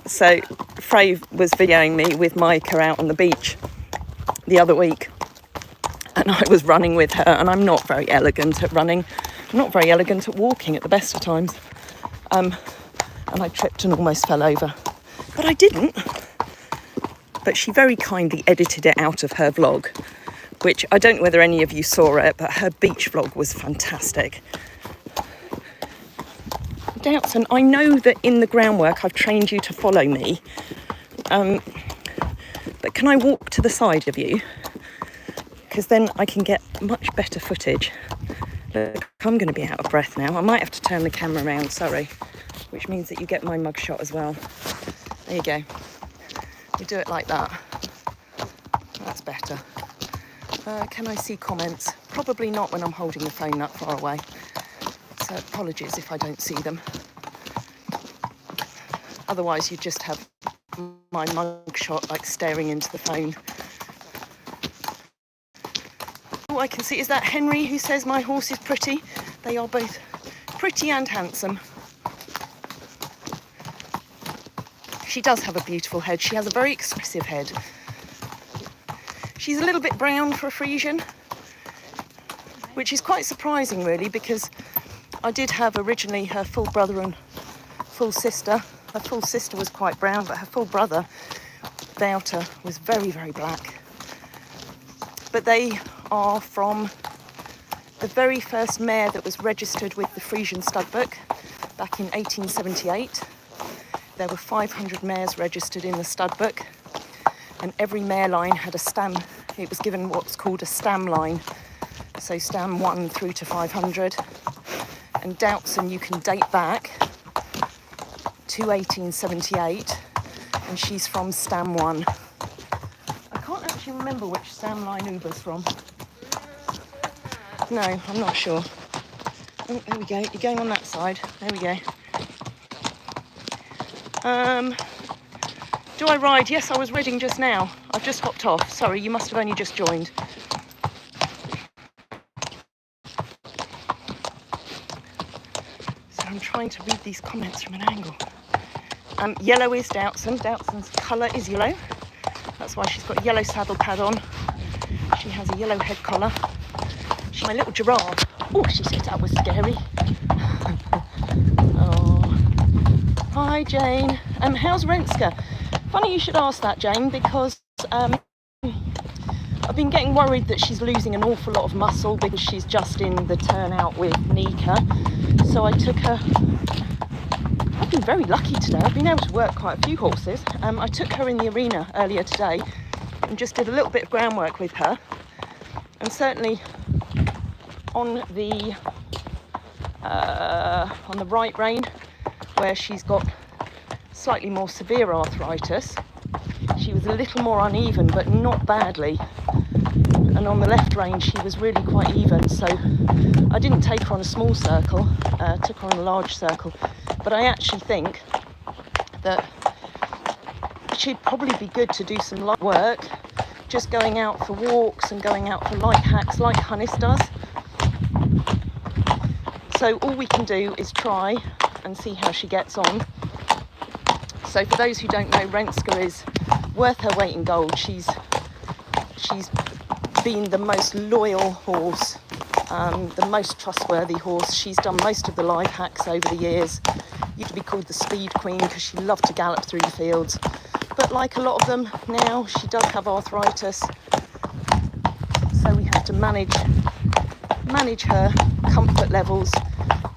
[SPEAKER 1] So Frey was videoing me with Micah out on the beach the other week, and I was running with her, and I'm not very elegant at running. I'm not very elegant at walking at the best of times. And I tripped and almost fell over, but I didn't. But she very kindly edited it out of her vlog, which I don't know whether any of you saw it, but her beach vlog was fantastic. Doutzen, I know that in the groundwork I've trained you to follow me, but can I walk to the side of you? Because then I can get much better footage. Look, I'm going to be out of breath now. I might have to turn the camera around, sorry, which means that you get my mugshot as well. There you go. We do it like that. That's better. Can I see comments? Probably not when I'm holding the phone that far away. So apologies if I don't see them. Otherwise you just have my mugshot like staring into the phone. All I can see is that Henry who says my horse is pretty. They are both pretty and handsome. She does have a beautiful head. She has a very expressive head. She's a little bit brown for a Friesian, which is quite surprising really, because I did have originally her full brother and full sister. Her full sister was quite brown, but her full brother, Doutzen, was very, very black. But they are from the very first mare that was registered with the Friesian stud book back in 1878. There were 500 mares registered in the stud book, and every mare line had a stam. It was given what's called a stam line, so stam 1 through to 500. And Doutzen you can date back to 1878, and she's from stam 1. I can't actually remember which stam line Uber's from. No, I'm not sure. Oh, there we go. You're going on that side. There we go. Do I ride? Yes, I was reading just now. I've just hopped off. Sorry, you must have only just joined. So I'm trying to read these comments from an angle. Yellow is Doutzen. Doutzen's colour is yellow. That's why she's got a yellow saddle pad on. She has a yellow head collar. She's my little giraffe. Oh, she said that was scary. Oh. Hi, Jane. How's Renska? Funny you should ask that, Jane, because I've been getting worried that she's losing an awful lot of muscle because she's just in the turnout with Nika. So I took her. I've been very lucky today. I've been able to work quite a few horses. I took her in the arena earlier today and just did a little bit of groundwork with her. And certainly on the right rein, where she's got slightly more severe arthritis, she was a little more uneven, but not badly. And on the left rein, she was really quite even. So I didn't take her on a small circle, took her on a large circle. But I actually think that she'd probably be good to do some light work, just going out for walks and going out for light hacks like Hunnis does. So all we can do is try and see how she gets on. So for those who don't know, Renska is worth her weight in gold. She's been the most loyal horse, the most trustworthy horse. She's done most of the live hacks over the years. Used to be called the Speed Queen because she loved to gallop through the fields. But like a lot of them now, she does have arthritis. So we have to manage her comfort levels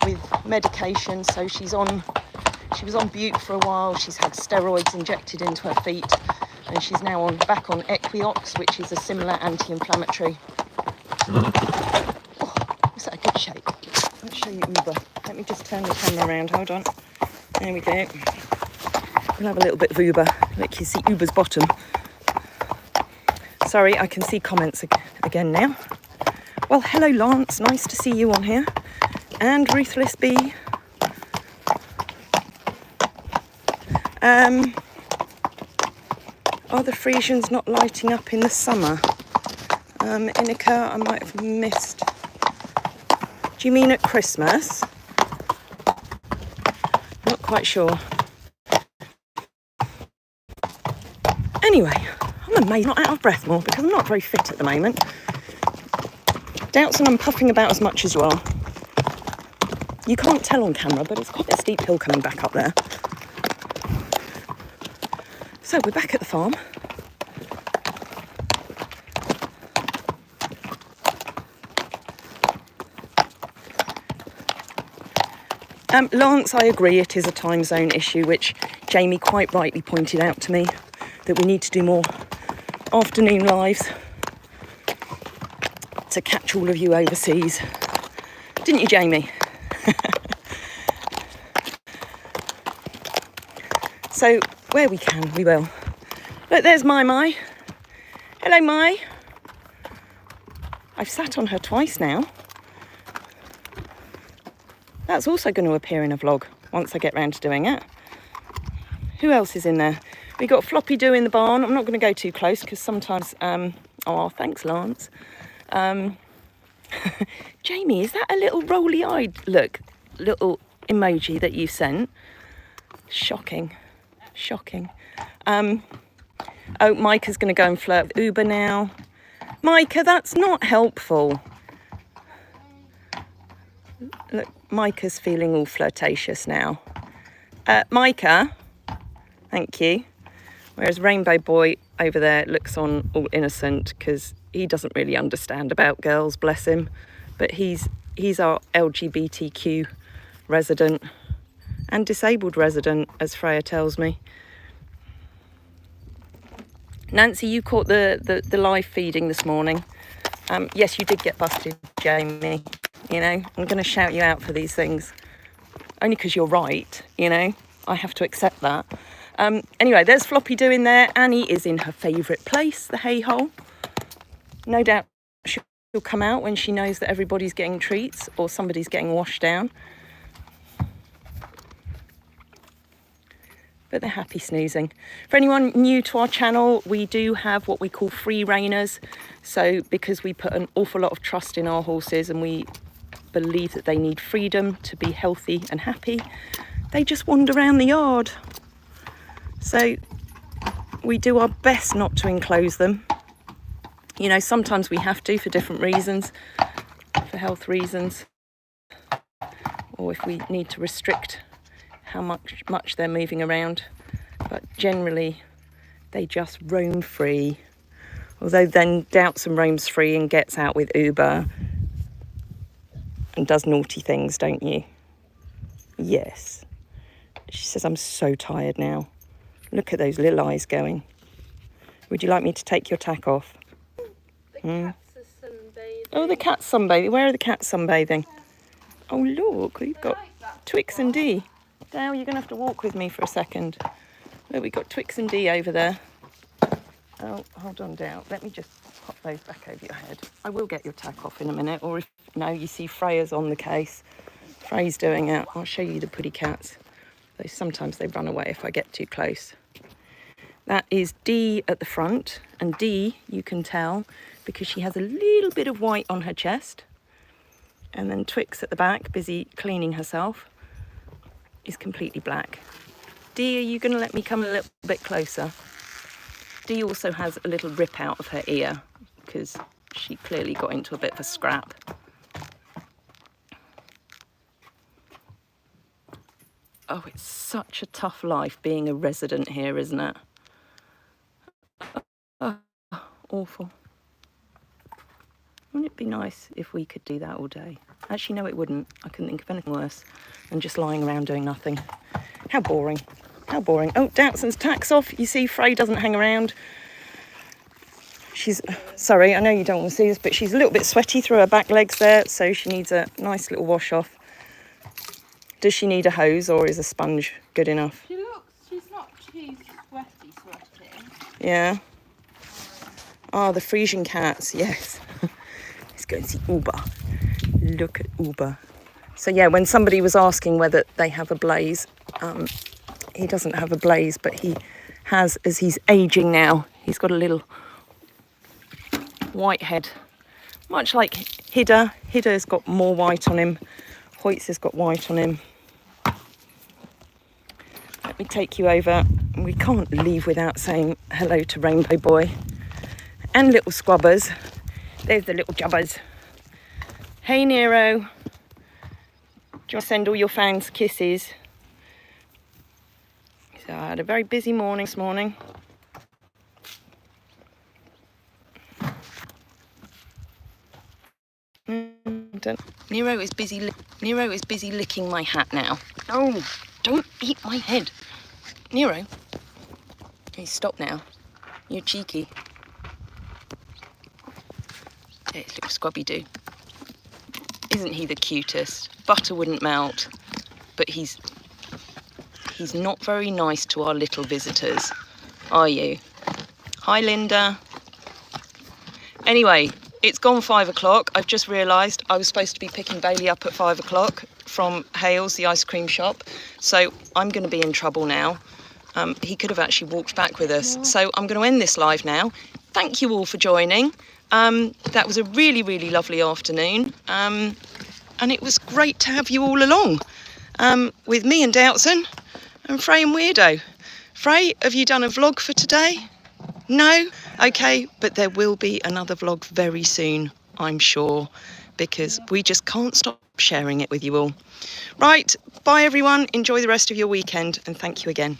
[SPEAKER 1] with medication. So she was on Butte for a while. She's had steroids injected into her feet, and she's now back on Equiox, which is a similar anti-inflammatory. Oh, is that a good shape? Let's show you Uber. Let me just turn the camera around. Hold on. There we go. We'll have a little bit of Uber. Look, you see Uber's bottom. Sorry, I can see comments again now. Well, hello, Lance. Nice to see you on here. And Ruthless Bee. Are the Friesians not lighting up in the summer? Inika, I might have missed. Do you mean at Christmas? Not quite sure. Anyway, I'm amazed I'm not out of breath more because I'm not very fit at the moment. Doutzen, I'm puffing about as much as you are. You can't tell on camera, but it's quite a steep hill coming back up there. So we're back at the farm. Lance, I agree it is a time zone issue, which Jamie quite rightly pointed out to me, that we need to do more afternoon lives to catch all of you overseas. Didn't you, Jamie? So where we can, we will. Look, there's Mai. Hello, Mai. I've sat on her twice now. That's also going to appear in a vlog once I get round to doing it. Who else is in there? We got Floppy Doo in the barn. I'm not going to go too close because sometimes... oh, thanks, Lance. Jamie, is that a little rolly-eyed little emoji that you sent? Shocking. Shocking. Oh, Micah's going to go and flirt with Uber now. Micah, that's not helpful. Look, Micah's feeling all flirtatious now. Micah, thank you. Whereas Rainbow Boy over there looks on all innocent because he doesn't really understand about girls, bless him. But he's our LGBTQ resident and disabled resident, as Freya tells me. Nancy, you caught the live feeding this morning. Yes, you did get busted, Jamie. You know, I'm going to shout you out for these things. Only because you're right, you know. I have to accept that. Anyway, there's Floppy Doo in there. Annie is in her favourite place, the hay hole. No doubt she'll come out when she knows that everybody's getting treats or somebody's getting washed down. But they're happy snoozing. For anyone new to our channel, we do have what we call free reiners. So because we put an awful lot of trust in our horses and we believe that they need freedom to be healthy and happy, they just wander around the yard. So we do our best not to enclose them. You know, sometimes we have to for different reasons, for health reasons, or if we need to restrict how much they're moving around. But generally, they just roam free. Although then Doutzen roams free and gets out with Uber and does naughty things, don't you? Yes. She says, I'm so tired now. Look at those little eyes going. Would you like me to take your tack off?
[SPEAKER 3] The cats are sunbathing.
[SPEAKER 1] Oh, the cat's sunbathing. Where are the cats sunbathing? Oh, look, we've got Twix and D. Dale, you're going to have to walk with me for a second. Look, we've got Twix and D over there. Oh, hold on, Dale. Let me just pop those back over your head. I will get your tack off in a minute. Or if no, you see Freya's on the case. Freya's doing it. I'll show you the pretty cats. Though sometimes they run away if I get too close. That is D at the front. And D, you can tell, because she has a little bit of white on her chest. And then Twix at the back, busy cleaning herself, is completely black. D, are you going to let me come a little bit closer? D also has a little rip out of her ear because she clearly got into a bit of a scrap. Oh, it's such a tough life being a resident here, isn't it? Oh, awful. Wouldn't it be nice if we could do that all day? Actually, no, it wouldn't. I couldn't think of anything worse than just lying around doing nothing. How boring. How boring. Oh, Doutzen's tack's off. You see, Frey doesn't hang around. She's, sorry, I know you don't want to see this, but she's a little bit sweaty through her back legs there, so she needs a nice little wash off. Does she need a hose or is a sponge good enough?
[SPEAKER 3] She's not too sweaty.
[SPEAKER 1] Yeah. Oh, the Friesian cats, yes. Let's go and see Uber. Look at Uber. So yeah, when somebody was asking whether they have a blaze, he doesn't have a blaze, but he has, as he's aging now, he's got a little white head. Much like Hidda. Hidda's got more white on him. Hoyt's has got white on him. Let me take you over. We can't leave without saying hello to Rainbow Boy and little Squabbers. There's the little Jubbers. Hey Nero. Do you want to send all your fans kisses? So I had a very busy morning this morning. Nero is busy licking my hat now. No, don't eat my head. Nero. Hey, stop now. You're cheeky. There's little Squabby Doo. Isn't he the cutest? Butter wouldn't melt, but he's not very nice to our little visitors, are you? Hi, Linda. Anyway, it's gone 5 o'clock. I've just realised I was supposed to be picking Bailey up at 5 o'clock from Hales, the ice cream shop. So I'm going to be in trouble now. He could have actually walked back with us. So I'm going to end this live now. Thank you all for joining. That was a really, really lovely afternoon. And it was great to have you all along with me and Doutzen and Frey and Weirdo. Frey, have you done a vlog for today? No? Okay, but there will be another vlog very soon, I'm sure, because we just can't stop sharing it with you all. Right, bye everyone. Enjoy the rest of your weekend and thank you again.